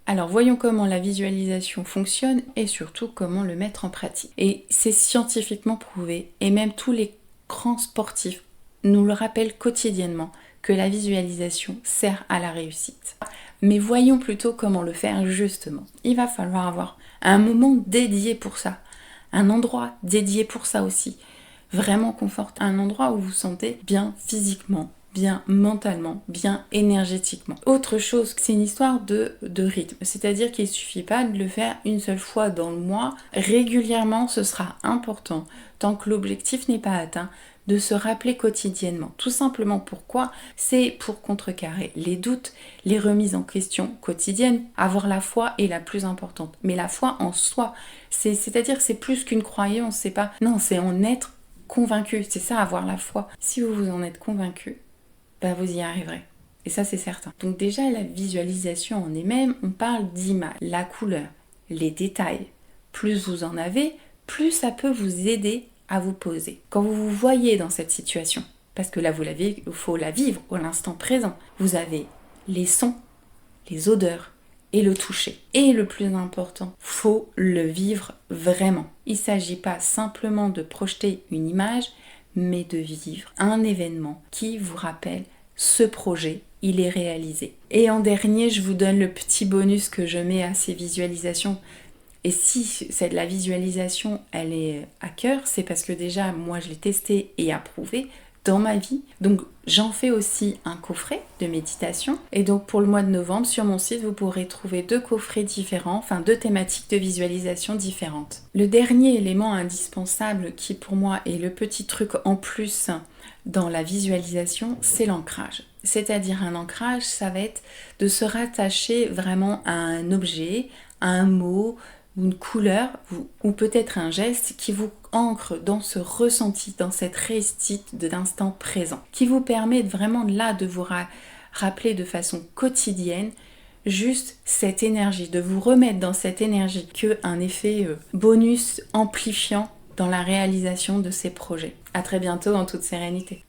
Alors voyons comment la visualisation fonctionne et surtout comment le mettre en pratique. Et c'est scientifiquement prouvé, et même tous les grands sportifs nous le rappellent quotidiennement, que la visualisation sert à la réussite. Mais voyons plutôt comment le faire justement. Il va falloir avoir un moment dédié pour ça, un endroit dédié pour ça aussi, vraiment confortable, un endroit où vous vous sentez bien physiquement, bien mentalement, bien énergétiquement. Autre chose, c'est une histoire de rythme, c'est-à-dire qu'il ne suffit pas de le faire une seule fois dans le mois. Régulièrement, ce sera important, tant que l'objectif n'est pas atteint, de se rappeler quotidiennement. Tout simplement pourquoi? C'est pour contrecarrer les doutes, les remises en question quotidiennes. Avoir la foi est la plus importante. Mais la foi en soi, c'est-à-dire que c'est plus qu'une croyance, c'est pas... Non, c'est en être convaincu, c'est ça avoir la foi. Si vous vous en êtes convaincu, vous y arriverez. Et ça, c'est certain. Donc déjà, la visualisation en elle-même, on parle d'image, la couleur, les détails. Plus vous en avez, plus ça peut vous aider à vous poser. Quand vous vous voyez dans cette situation, parce que là, il faut la vivre au l'instant présent, vous avez les sons, les odeurs et le toucher. Et le plus important, faut le vivre vraiment. Il ne s'agit pas simplement de projeter une image, mais de vivre un événement qui vous rappelle ce projet, il est réalisé. Et en dernier, je vous donne le petit bonus que je mets à ces visualisations. Et si c'est de la visualisation, elle est à cœur, c'est parce que déjà, moi, je l'ai testé et approuvé dans ma vie. Donc, j'en fais aussi un coffret de méditation. Et donc, pour le mois de novembre, sur mon site, vous pourrez trouver 2 coffrets différents, enfin 2 thématiques de visualisation différentes. Le dernier élément indispensable qui, pour moi, est le petit truc en plus dans la visualisation, c'est l'ancrage. C'est-à-dire un ancrage, ça va être de se rattacher vraiment à un objet, à un mot, une couleur ou peut-être un geste qui vous ancre dans ce ressenti, dans cette réussite de l'instant présent, qui vous permet vraiment là de vous rappeler de façon quotidienne juste cette énergie, de vous remettre dans cette énergie qu'un effet bonus amplifiant dans la réalisation de ces projets. À très bientôt en toute sérénité.